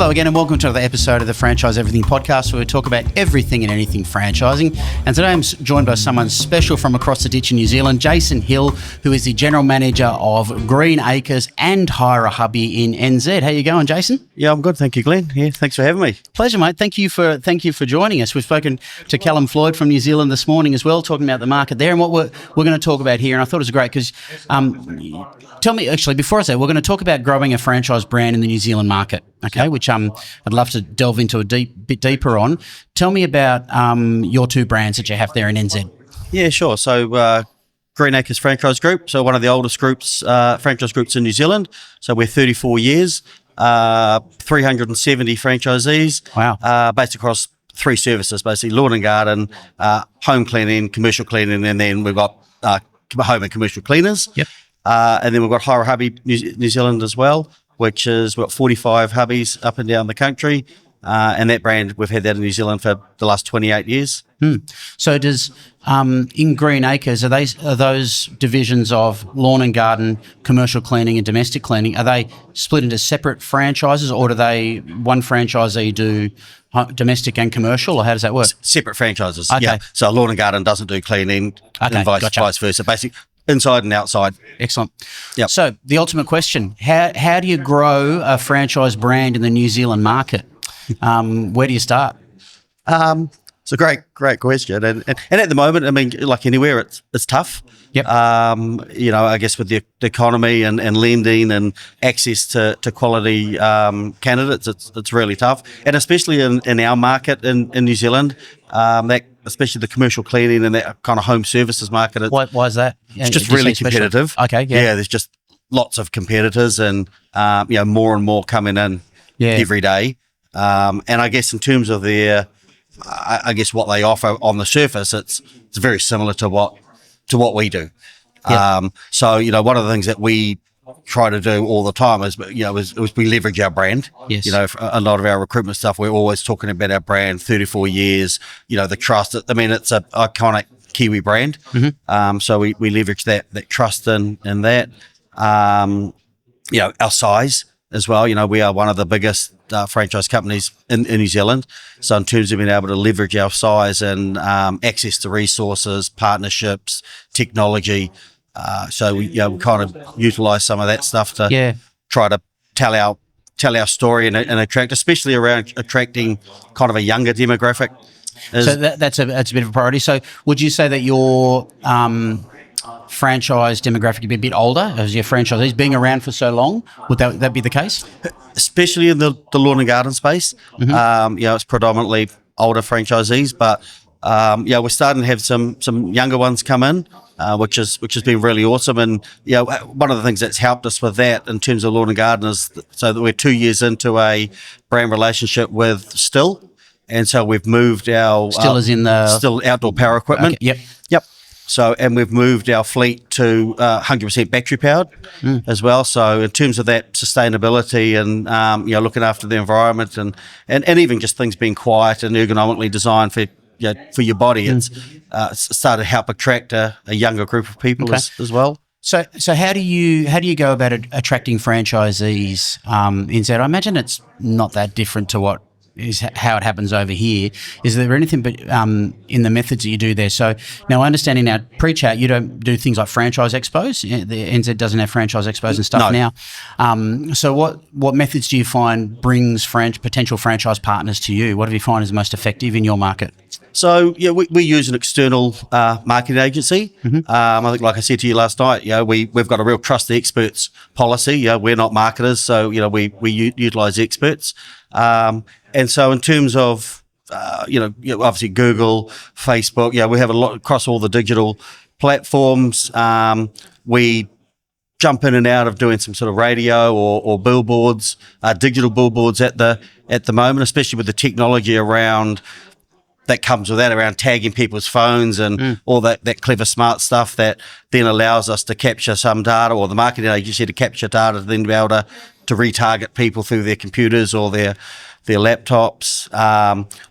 Hello again and welcome to another episode of the Franchise Everything podcast, where we talk about everything and anything franchising. And today I'm joined by someone special from across the ditch in New Zealand, Jason Hill, who is the General Manager of Green Acres and Hire a Hubby in NZ. How you going, Jason? Yeah, I'm good. Thank you, Glenn. Yeah, thanks for having me. Pleasure, mate. Thank you for joining us. We've spoken to Callum Floyd from New Zealand this morning as well, talking about the market there and what we're going to talk about here. And I thought it was great because tell me, actually, before I say, we're going to talk about growing a franchise brand in the New Zealand market, okay, which I'd love to delve into a bit deeper on. Tell me about your two brands that you have there in NZ. Yeah, sure. So Green Acres Franchise Group, so one of the oldest groups, franchise groups in New Zealand. So we're 34 years, 370 franchisees. Wow. Based across three services, basically lawn and garden, home cleaning, commercial cleaning, and then we've got home and commercial cleaners. Yep. And then we've got Hire a Hubby New Zealand as well, which is 45 hubbies up and down the country. And that brand, we've had that in New Zealand for the last 28 years. So does, in Green Acres, are those divisions of lawn and garden, commercial cleaning and domestic cleaning, are they split into separate franchises, or do one franchisee do domestic and commercial, or how does that work? Separate franchises, okay. Yeah. So lawn and garden doesn't do cleaning, and vice versa. Basically, inside and outside. Excellent. Yep. So the ultimate question, how do you grow a franchise brand in the New Zealand market? Where do you start? It's a great question, and at the moment, I mean, like anywhere, it's tough. Yep. I guess with the economy and lending and access to quality candidates, it's really tough, and especially in our market in New Zealand, that especially the commercial cleaning and that kind of home services market. Why is that? It's just really competitive. Okay. Yeah. There's just lots of competitors, and more and more coming in every day. And I guess in terms of their, I guess what they offer on the surface, it's very similar to what we do. Yep. So one of the things that we try to do all the time is we leverage our brand. Yes. For a lot of our recruitment stuff, we're always talking about our brand. 34 years. The trust. I mean, it's an iconic Kiwi brand. Mm-hmm. So we leverage that trust in that. Our size as well. We are one of the biggest franchise companies in New Zealand. So in terms of being able to leverage our size and access to resources, partnerships, technology, so we kind of utilise some of that stuff to try to tell our story and attract, especially around attracting kind of a younger demographic. So that's a bit of a priority. So would you say that your franchise demographic be a bit older as your franchisees being around for so long? Would that be the case? Especially in the lawn and garden space. Mm-hmm. It's predominantly older franchisees, but we're starting to have some younger ones come in, which has been really awesome. And one of the things that's helped us with that in terms of lawn and garden is so that we're 2 years into a brand relationship with Still, and so we've moved our Still as in the Still outdoor power equipment. Okay, Yep. So, and we've moved our fleet to 100% battery powered as well. So in terms of that sustainability and, looking after the environment and even just things being quiet and ergonomically designed for your body, it's started to help attract a younger group of people as well. So how do you go about attracting franchisees in Z? I imagine it's not that different to what is how it happens over here. Is there anything but in the methods that you do there? So now I understand in our pre-chat you don't do things like franchise expos. The NZ doesn't have franchise expos and stuff now. So what methods do you find brings potential franchise partners to you? What do you find is most effective in your market? So we use an external marketing agency. Mm-hmm. I think, like I said to you last night, we've got a real trust the experts policy. We're not marketers, so we utilise experts. And so in terms of obviously Google, Facebook, we have a lot across all the digital platforms. We jump in and out of doing some sort of radio or billboards, digital billboards at the moment, especially with the technology around that comes with that, around tagging people's phones and all that clever smart stuff that then allows us to capture some data, or the marketing agency to capture data to then be able to retarget people through their computers or their their laptops.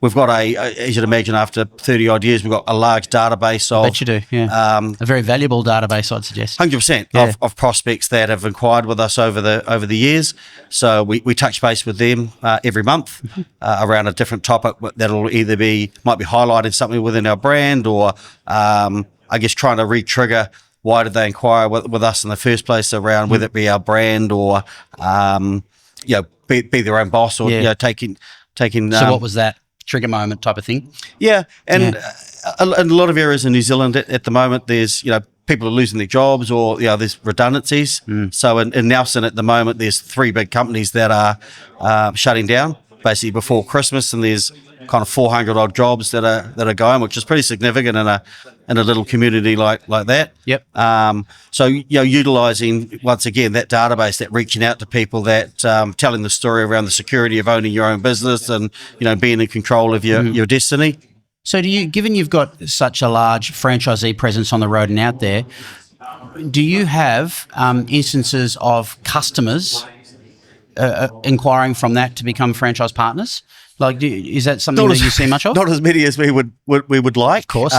We've got as you'd imagine, after 30 odd years, we've got a large database of. Bet you do, yeah. A very valuable database, I'd suggest. 100% of prospects that have inquired with us over the years. So we touch base with them every month around a different topic that'll might be highlighting something within our brand, or I guess trying to re-trigger why did they inquire with us in the first place, around whether it be our brand or be their own boss, or taking. So what was that trigger moment type of thing? Yeah, and in a lot of areas in New Zealand at the moment, there's people are losing their jobs, or there's redundancies. So in Nelson at the moment, there's 3 big companies that are shutting down basically before Christmas, and there's kind of 400 odd jobs that are going, which is pretty significant in a little community like that. Yep. So utilising once again that database, that reaching out to people, that telling the story around the security of owning your own business, and being in control of your destiny. So given you've got such a large franchisee presence on the road and out there, do you have instances of customers inquiring from that to become franchise partners? Like, is that something that you see much of? Not as many as we would like. Of course.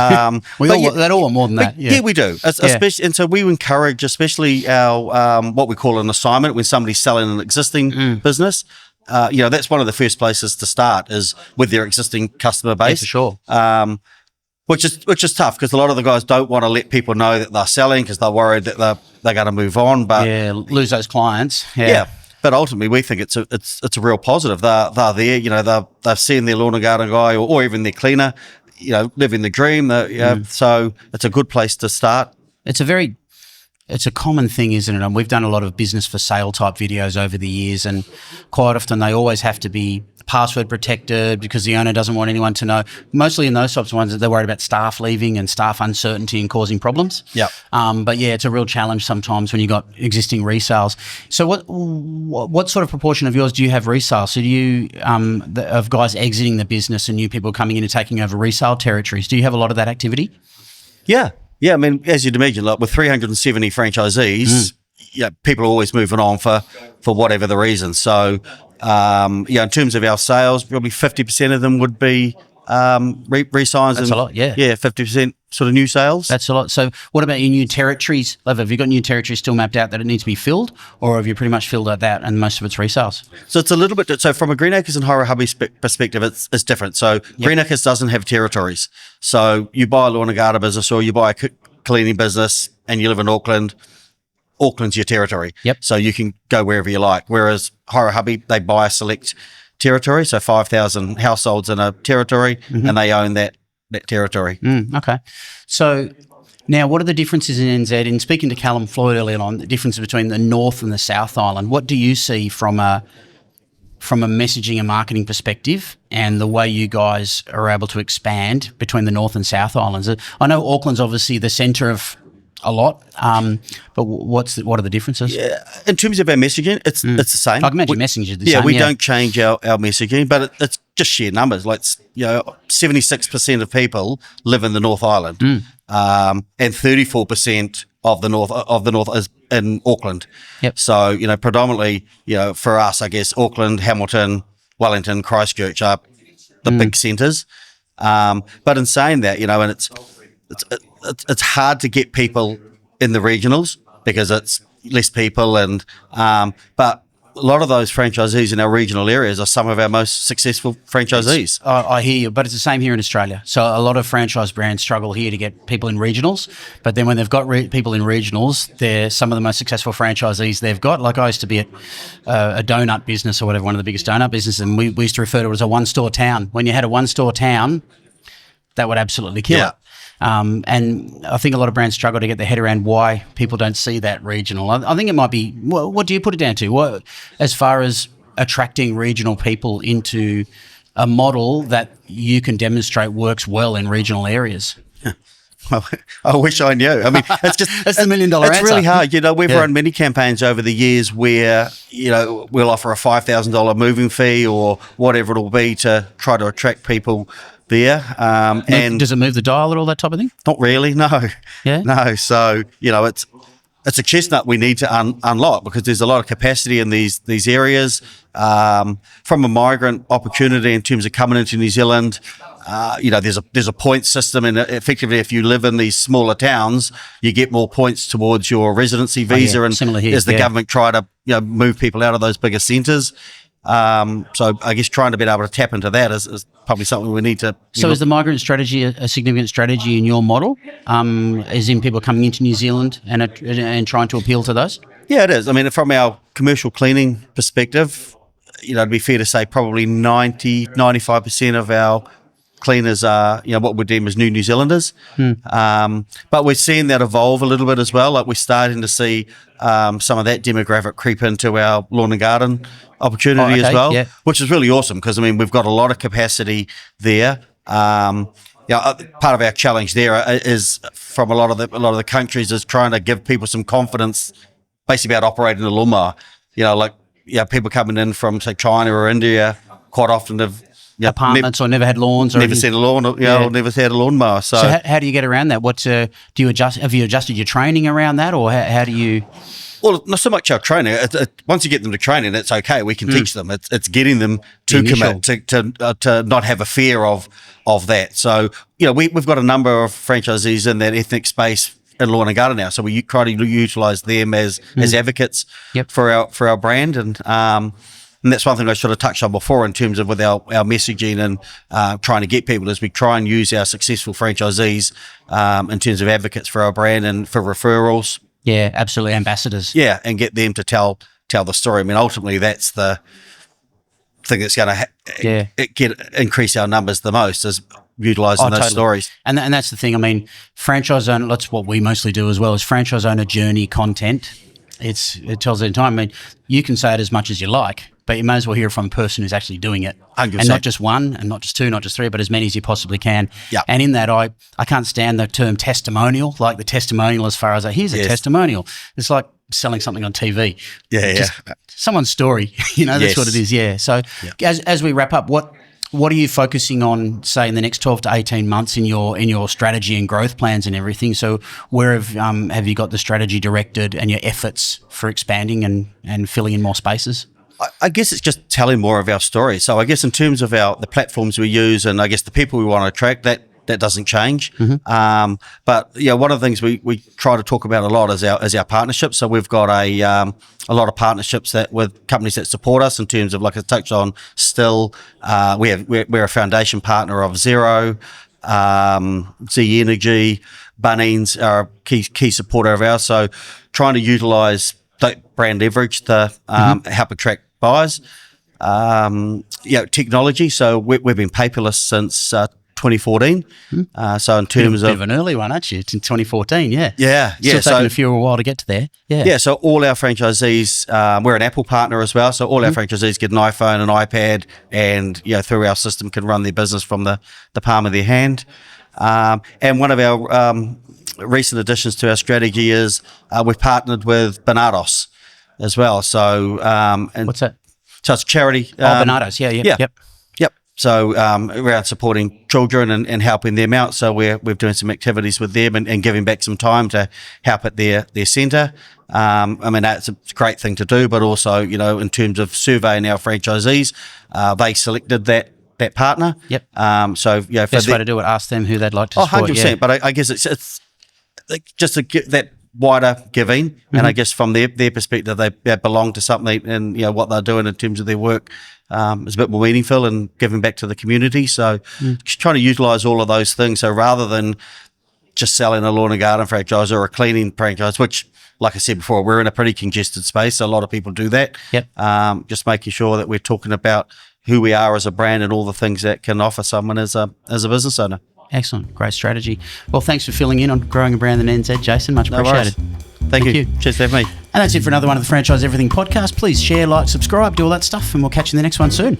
We all want more than that. Yeah, we do. Especially, and so we encourage, especially our what we call an assignment, when somebody's selling an existing business. That's one of the first places to start, is with their existing customer base. Yeah, for sure. Which is tough, because a lot of the guys don't want to let people know that they're selling, because they're worried that they're going to move on. But lose those clients. Yeah. But ultimately, we think it's a real positive. They're there, they've seen their lawn and garden guy, or even their cleaner, living the dream. So it's a good place to start. It's a common thing, isn't it? And we've done a lot of business for sale type videos over the years, and quite often they always have to be password protected, because the owner doesn't want anyone to know. Mostly in those types of ones, they're worried about staff leaving and staff uncertainty and causing problems. Yeah. But it's a real challenge sometimes when you've got existing resales. So what sort of proportion of yours do you have resales? So do you of guys exiting the business and new people coming in and taking over resale territories? Do you have a lot of that activity? Yeah. Yeah, I mean, as you'd imagine, like with 370 franchisees, people are always moving on for whatever the reason. So, in terms of our sales, probably 50% of them would be re-signs. That's a lot, yeah. Yeah, 50% sort of new sales. That's a lot. So what about your new territories? Have you got new territories still mapped out that it needs to be filled, or have you pretty much filled out that and most of it's resales? So it's a little bit, so from a Greenacres and Hubby perspective, it's different. So Greenacres doesn't have territories. So you buy a lawn and garden business, or you buy a cleaning business, and you live in Auckland, Auckland's your territory. Yep. So you can go wherever you like. Whereas Hubby, they buy a select territory, so 5,000 households in a territory, and they own that territory. Okay. So now, what are the differences in NZ? In speaking to Callum Floyd earlier on, the difference between the North and the South Island, what do you see from a messaging and marketing perspective, and the way you guys are able to expand between the North and South Islands? I know Auckland's obviously the centre of a lot, but what are the differences? Yeah, in terms of our messaging, it's the same. I can imagine messaging is the same. We don't change our messaging, but it's just sheer numbers. Like 76% of people live in the North Island, and 34% of the North is in Auckland. Yep. So predominantly, for us, I guess Auckland, Hamilton, Wellington, Christchurch are the big centres. But in saying that, and it's hard to get people in the regionals because it's less people, and but a lot of those franchisees in our regional areas are some of our most successful franchisees. I hear you, but it's the same here in Australia. So a lot of franchise brands struggle here to get people in regionals, but then when they've got people in regionals, they're some of the most successful franchisees they've got. Like I used to be at a donut business or whatever, one of the biggest donut businesses, and we used to refer to it as a one-store town. When you had a one-store town, that would absolutely kill it. And I think a lot of brands struggle to get their head around why people don't see that regional. I think it might be, what do you put it down to? As far as attracting regional people into a model that you can demonstrate works well in regional areas? I wish I knew. I mean, it's just that's the $1 million answer. It's really hard. We've run many campaigns over the years where we'll offer a $5,000 moving fee or whatever it'll be to try to attract people there. And does it move the dial at all, that type of thing? Not really, no. Yeah. No. So it's it's a chestnut we need to unlock, because there's a lot of capacity in these areas. From a migrant opportunity in terms of coming into New Zealand, there's a point system, and effectively, if you live in these smaller towns, you get more points towards your residency visa. And similar here, as the government try to move people out of those bigger centres. So I guess trying to be able to tap into that is probably something we need to. So is the migrant strategy a significant strategy in your model? As in people coming into New Zealand and trying to appeal to those? Yeah, it is. I mean, from our commercial cleaning perspective, it'd be fair to say probably 95% of our cleaners are, what we deem as New Zealanders. But we're seeing that evolve a little bit as well. Like, we're starting to see some of that demographic creep into our lawn and garden opportunity as well, which is really awesome, because, I mean, we've got a lot of capacity there. Part of our challenge there is from a lot of the countries is trying to give people some confidence basically about operating a lawnmower. People coming in from, say, China or India quite often have apartments or never had lawns, or never seen a lawn, or never had a lawnmower. So how do you get around that? What do you adjust? Have you adjusted your training around that, or how do you? Well, not so much our training. Once you get them to training, it's okay. We can teach them. It's getting them to commit, to not have a fear of that. So we've got a number of franchisees in that ethnic space in lawn and garden now. So we try to utilise them as advocates for our brand, and that's one thing I should have touched on before in terms of with our messaging and trying to get people, is we try and use our successful franchisees in terms of advocates for our brand and for referrals. Yeah, absolutely, ambassadors. Yeah, and get them to tell the story. I mean, ultimately, that's the thing that's going to increase our numbers the most, is utilising those stories. And that's the thing. I mean, franchise owner, that's what we mostly do as well, is franchise owner journey content. It tells the time. I mean, you can say it as much as you like, but you may as well hear it from a person who's actually doing it. 100%. And not just one, and not just two, not just three, but as many as you possibly can. Yeah. And in that, I can't stand the term testimonial, like the testimonial as far as here's a testimonial. It's like selling something on TV. Just someone's story, that's what it is. Yeah. So as we wrap up, what are you focusing on, say, in the next 12 to 18 months in your strategy and growth plans and everything? So where have you got the strategy directed and your efforts for expanding and filling in more spaces? I guess it's just telling more of our story. So I guess in terms of the platforms we use, and I guess the people we want to attract, that doesn't change. Mm-hmm. But one of the things we try to talk about a lot is our partnerships. So we've got a lot of partnerships with companies that support us in terms of, like I touched on, Still. We're a foundation partner of Xero, Z Energy, Bunnings are a key supporter of ours. So trying to utilise that brand leverage to help attract buyers. Technology. So we've been paperless since 2014. So in terms of an early one, aren't you? It's in 2014. Yeah. Still taking a while to get to there. Yeah. So all our franchisees, we're an Apple partner as well. So all our franchisees get an iPhone, an iPad, and through our system can run their business from the palm of their hand. And one of our recent additions to our strategy is we've partnered with Banados as well. So what's that? So it's a charity. Banados. Yep. So around supporting children and helping them out. So we're doing some activities with them and giving back some time to help at their centre. I mean, that's a great thing to do, but also, in terms of surveying our franchisees, they selected that partner. Yep. So best way to do it, ask them who they'd like to support. 100%. Yeah. But I guess it's just to get that wider giving, and I guess from their perspective, they belong to something, and what they're doing in terms of their work is a bit more meaningful and giving back to the community. So just trying to utilise all of those things. So rather than just selling a lawn and garden franchise or a cleaning franchise, which, like I said before, we're in a pretty congested space, so a lot of people do that. Yep. Just making sure that we're talking about who we are as a brand and all the things that can offer someone as a business owner. Excellent. Great strategy. Well, thanks for filling in on growing a brand in NZ, Jason. Much appreciated. Thank you. Cheers for having me. And that's it for another one of the Franchise Everything podcast. Please share, like, subscribe, do all that stuff, and we'll catch you in the next one soon.